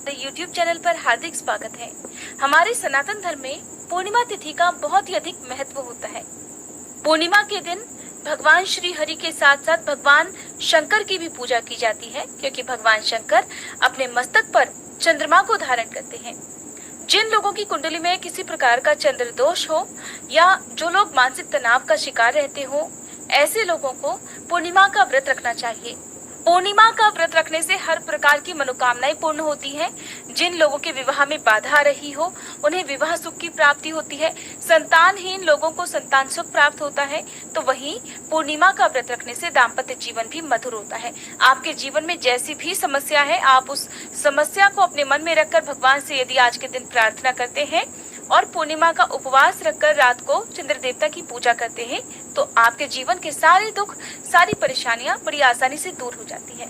YouTube channel पर हार्दिक स्वागत है। हमारे सनातन धर्म में पूर्णिमा तिथि का बहुत ही अधिक महत्व होता है। पूर्णिमा के दिन भगवान श्री हरि के साथ साथ भगवान शंकर की भी पूजा की जाती है, क्योंकि भगवान शंकर अपने मस्तक पर चंद्रमा को धारण करते हैं। जिन लोगों की कुंडली में किसी प्रकार का चंद्र दोष हो या जो लोग मानसिक तनाव का शिकार रहते हो, ऐसे लोगों को पूर्णिमा का व्रत रखना चाहिए। पूर्णिमा का व्रत रखने से हर प्रकार की मनोकामनाएं पूर्ण होती हैं। जिन लोगों के विवाह में बाधा आ रही हो, उन्हें विवाह सुख की प्राप्ति होती है। संतानहीन लोगों को संतान सुख प्राप्त होता है। तो वहीं पूर्णिमा का व्रत रखने से दाम्पत्य जीवन भी मधुर होता है। आपके जीवन में जैसी भी समस्या है, आप उस समस्या को अपने मन में रखकर भगवान से यदि आज के दिन प्रार्थना करते हैं और पूर्णिमा का उपवास रखकर रात को चंद्र देवता की पूजा करते हैं, तो आपके जीवन के सारे दुख, सारी परेशानियां बड़ी आसानी से दूर हो जाती हैं।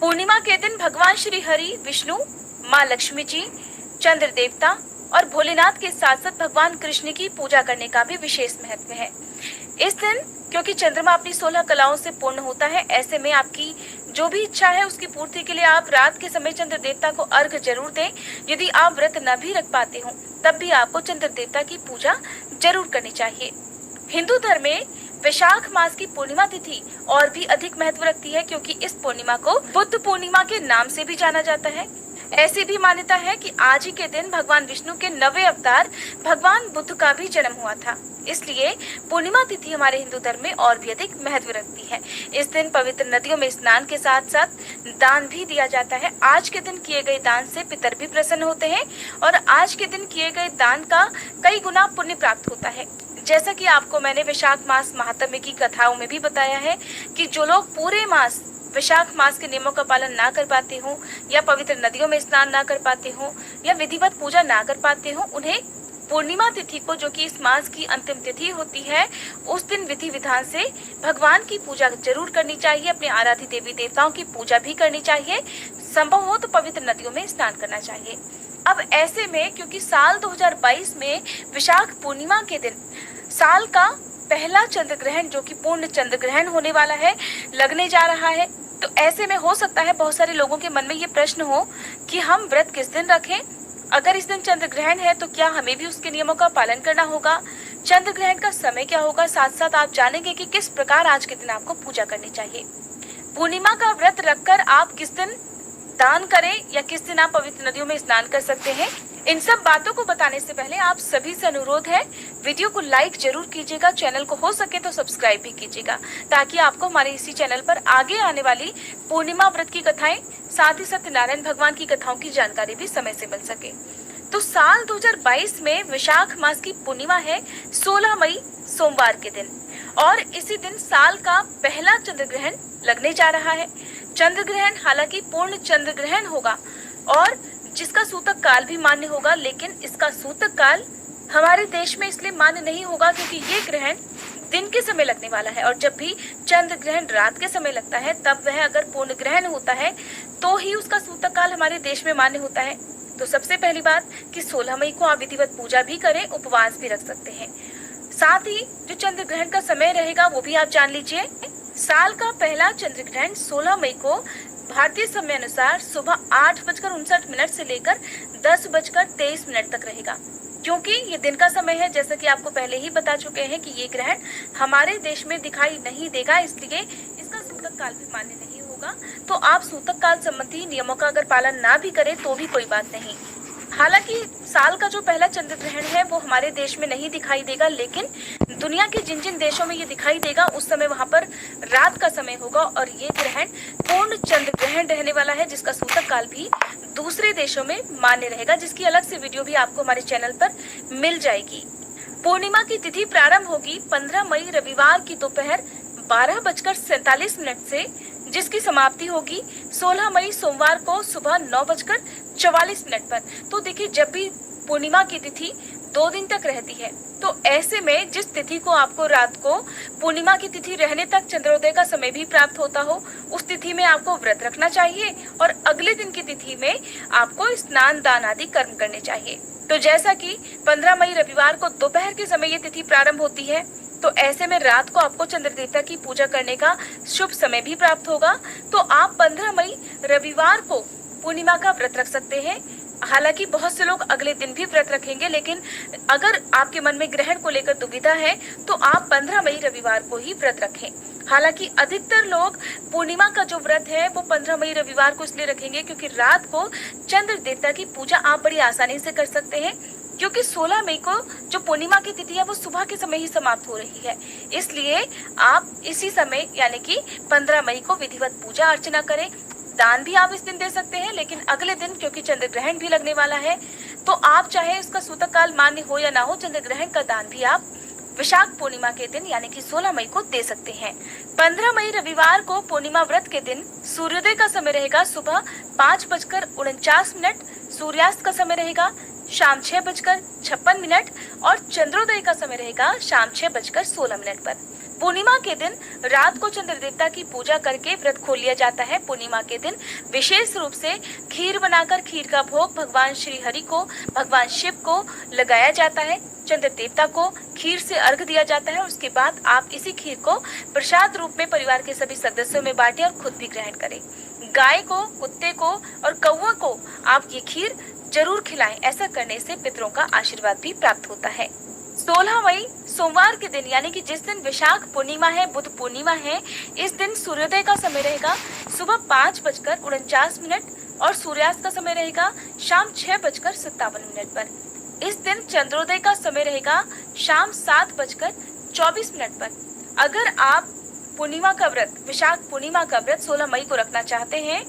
पूर्णिमा के दिन भगवान श्री हरि, विष्णु, माँ लक्ष्मी जी, चंद्र देवता और भोलेनाथ के साथ साथ भगवान कृष्ण की पूजा करने का भी विशेष महत्व है। इस दिन क्योंकि चंद्रमा अपनी 16 कलाओं से पूर्ण होता है, ऐसे में आपकी जो भी इच्छा है उसकी पूर्ति के लिए आप रात के समय चंद्र देवता को अर्घ जरूर दें। यदि आप व्रत न भी रख पाते हो, तब भी आपको चंद्र देवता की पूजा जरूर करनी चाहिए। हिंदू धर्म में वैशाख मास की पूर्णिमा तिथि और भी अधिक महत्व रखती है, क्योंकि इस पूर्णिमा को बुद्ध पूर्णिमा के नाम से भी जाना जाता है। ऐसी भी मान्यता है कि आज ही के दिन भगवान विष्णु के 9वें अवतार भगवान बुद्ध का भी जन्म हुआ था। इसलिए पूर्णिमा तिथि हमारे हिंदू धर्म में और भी अधिक महत्व रखती है। इस दिन पवित्र नदियों में स्नान के साथ साथ दान भी दिया जाता है। आज के दिन किए गए दान से पितर भी प्रसन्न होते हैं और आज के दिन किए गए दान का कई गुना पुण्य प्राप्त होता है। जैसा कि आपको मैंने वैशाख मास महात्म्य की कथाओं में भी बताया है कि जो लोग पूरे मास वैशाख मास के नियमों का पालन ना कर पाते हो या पवित्र नदियों में स्नान ना कर पाते हो या विधिवत पूजा ना कर पाते हो, उन्हें पूर्णिमा तिथि को, जो कि इस मास की अंतिम तिथि होती है, उस दिन विधि विधान से भगवान की पूजा जरूर करनी चाहिए। अपने आराध्य देवी देवताओं की पूजा भी करनी चाहिए। संभव हो तो पवित्र नदियों में स्नान करना चाहिए। अब ऐसे में क्योंकि साल 2022 में विशाख पूर्णिमा के दिन साल का पहला चंद्र ग्रहण, जो कि पूर्ण चंद्र ग्रहण होने वाला है, लगने जा रहा है, तो ऐसे में हो सकता है बहुत सारे लोगों के मन में ये प्रश्न हो कि हम व्रत किस दिन रखें। अगर इस दिन चंद्र ग्रहण है तो क्या हमें भी उसके नियमों का पालन करना होगा? चंद्र ग्रहण का समय क्या होगा? साथ साथ आप जानेंगे कि किस प्रकार आज के दिन आपको पूजा करनी चाहिए। पूर्णिमा का व्रत रखकर आप किस दिन दान करें या किस दिन आप पवित्र नदियों में स्नान कर सकते हैं, इन सब बातों को बताने से पहले आप सभी से अनुरोध है, वीडियो को लाइक जरूर कीजिएगा, चैनल को हो सके तो सब्सक्राइब भी कीजिएगा, ताकि आपको हमारे इसी चैनल पर आगे आने वाली पूर्णिमा व्रत की कथाएं, साथ ही सत्यनारायण भगवान की कथाओं की जानकारी भी समय से मिल सके। तो साल 2022 में वैशाख मास की पूर्णिमा है 16 मई सोमवार के दिन, और इसी दिन साल का पहला चंद्र ग्रहण लगने जा रहा है। चंद्र ग्रहण हालांकि पूर्ण चंद्र ग्रहण होगा और जिसका सूतक काल भी मान्य होगा, लेकिन इसका सूतक काल हमारे देश में इसलिए मान्य नहीं होगा क्योंकि ये ग्रहण दिन के समय लगने वाला है, और जब भी चंद्र ग्रहण रात के समय लगता है, तब वह अगर पूर्ण ग्रहण होता है तो ही उसका सूतक काल हमारे देश में मान्य होता है। तो सबसे पहली बात कि 16 मई को आप विधिवत पूजा भी करें, उपवास भी रख सकते हैं। साथ ही जो चंद्र ग्रहण का समय रहेगा वो भी आप जान लीजिए। साल का पहला चंद्र ग्रहण 16 मई को भारतीय समय अनुसार सुबह 8:59 से लेकर 10:23 तक रहेगा। क्योंकि ये दिन का समय है, जैसा कि आपको पहले ही बता चुके हैं कि ये ग्रहण हमारे देश में दिखाई नहीं देगा, इसलिए इसका सूतक काल भी मान्य नहीं होगा। तो आप सूतक काल संबंधी नियमों का अगर पालन ना भी करें तो भी कोई बात नहीं। हालांकि साल का जो पहला चंद्र ग्रहण है वो हमारे देश में नहीं दिखाई देगा, लेकिन दुनिया के जिन जिन देशों में ये दिखाई देगा उस समय वहां पर रात का समय होगा, और ये ग्रहण पूर्ण चंद्र ग्रहण रहने वाला है, जिसका सूतक काल भी दूसरे देशों में मान्य रहेगा, जिसकी अलग से वीडियो भी आपको हमारे चैनल पर मिल जाएगी। पूर्णिमा की तिथि प्रारंभ होगी 15 मई रविवार की दोपहर 12:47 से, जिसकी समाप्ति होगी 16 मई सोमवार को सुबह 9:44 पर। तो देखिए, जब भी पूर्णिमा की तिथि 2 दिन तक रहती है, तो ऐसे में जिस तिथि को आपको रात को पूर्णिमा की तिथि रहने तक चंद्रोदय का समय भी प्राप्त होता हो, उस तिथि में आपको व्रत रखना चाहिए और अगले दिन की तिथि में आपको स्नान दान आदि कर्म करने चाहिए। तो जैसा कि 15 मई रविवार को दोपहर के समय ये तिथि प्रारंभ होती है, तो ऐसे में रात को आपको चंद्र देवता की पूजा करने का शुभ समय भी प्राप्त होगा। तो आप 15 मई रविवार को पूर्णिमा का व्रत रख सकते हैं। हालांकि बहुत से लोग अगले दिन भी व्रत रखेंगे, लेकिन अगर आपके मन में ग्रहण को लेकर दुविधा है तो आप 15 मई रविवार को ही व्रत रखें। हालांकि अधिकतर लोग पूर्णिमा का जो व्रत है वो 15 मई रविवार को इसलिए रखेंगे क्योंकि रात को चंद्र देवता की पूजा आप बड़ी आसानी से कर सकते हैं, क्योंकि 16 मई को जो पूर्णिमा की तिथि है वो सुबह के समय ही समाप्त हो रही है। इसलिए आप इसी समय यानी कि 15 मई को विधिवत पूजा अर्चना करें। दान भी आप इस दिन दे सकते हैं, लेकिन अगले दिन क्योंकि चंद्र ग्रहण भी लगने वाला है तो आप चाहे उसका सूतक काल मान्य हो या ना हो, चंद्र ग्रहण का दान भी आप विशाख पूर्णिमा के दिन यानी कि 16 मई को दे सकते हैं। 15 मई रविवार को पूर्णिमा व्रत के दिन सूर्योदय का समय रहेगा सुबह 5:49, सूर्यास्त का समय रहेगा शाम 6:56 और चंद्रोदय का समय रहेगा शाम 6:16 पर। पूर्णिमा के दिन रात को चंद्र देवता की पूजा करके व्रत खोल लिया जाता है। पूर्णिमा के दिन विशेष रूप से खीर बनाकर खीर का भोग भगवान श्री हरि को, भगवान शिव को लगाया जाता है। चंद्र देवता को खीर से अर्घ दिया जाता है। उसके बाद आप इसी खीर को प्रसाद रूप में परिवार के सभी सदस्यों में बांटें और खुद भी ग्रहण करें। गाय को, कुत्ते को और कौवा को आप ये खीर जरूर खिलाएं। ऐसा करने से पितरों का आशीर्वाद भी प्राप्त होता है। 16 मई सोमवार के दिन यानी कि जिस दिन विशाख पूर्णिमा है, बुध पूर्णिमा है, इस दिन सूर्योदय का समय रहेगा सुबह 5:49 और सूर्यास्त का समय रहेगा शाम 6:57 पर। इस दिन चंद्रोदय का समय रहेगा शाम 7:24 पर। अगर आप पूर्णिमा का व्रत, विशाख पूर्णिमा का व्रत 16 मई को रखना चाहते हैं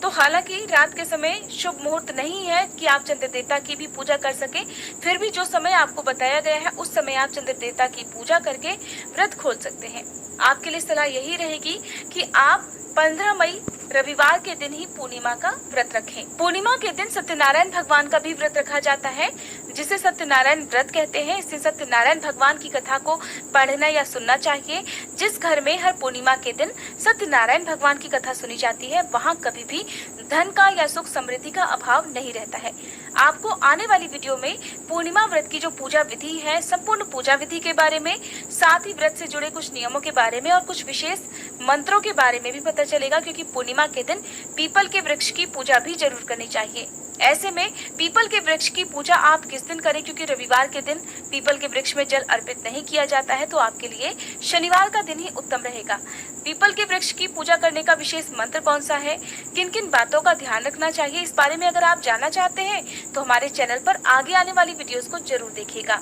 तो हालांकि रात के समय शुभ मुहूर्त नहीं है कि आप चंद्र देवता की भी पूजा कर सकें, फिर भी जो समय आपको बताया गया है उस समय आप चंद्र देवता की पूजा करके व्रत खोल सकते हैं। आपके लिए सलाह यही रहेगी कि आप 15 मई रविवार के दिन ही पूर्णिमा का व्रत रखें। पूर्णिमा के दिन सत्यनारायण भगवान का भी व्रत रखा जाता है, जिसे सत्यनारायण व्रत कहते हैं। इससे सत्यनारायण भगवान की कथा को पढ़ना या सुनना चाहिए। जिस घर में हर पूर्णिमा के दिन सत्यनारायण भगवान की कथा सुनी जाती है वहाँ कभी भी धन का या सुख समृद्धि का अभाव नहीं रहता है। आपको आने वाली वीडियो में पूर्णिमा व्रत की जो पूजा विधि है, संपूर्ण पूजा विधि के बारे में, साथ ही व्रत से जुड़े कुछ नियमों के बारे में और कुछ विशेष मंत्रों के बारे में भी पता चलेगा, क्योंकि पूर्णिमा के दिन पीपल के वृक्ष की पूजा भी जरूर करनी चाहिए। ऐसे में पीपल के वृक्ष की पूजा आप किस दिन करें, क्योंकि रविवार के दिन पीपल के वृक्ष में जल अर्पित नहीं किया जाता है, तो आपके लिए शनिवार का दिन ही उत्तम रहेगा। पीपल के वृक्ष की पूजा करने का विशेष मंत्र कौन सा है, किन किन बातों का ध्यान रखना चाहिए, इस बारे में अगर आप जानना चाहते हैं तो हमारे चैनल पर आगे आने वाली वीडियोस को जरूर देखिएगा।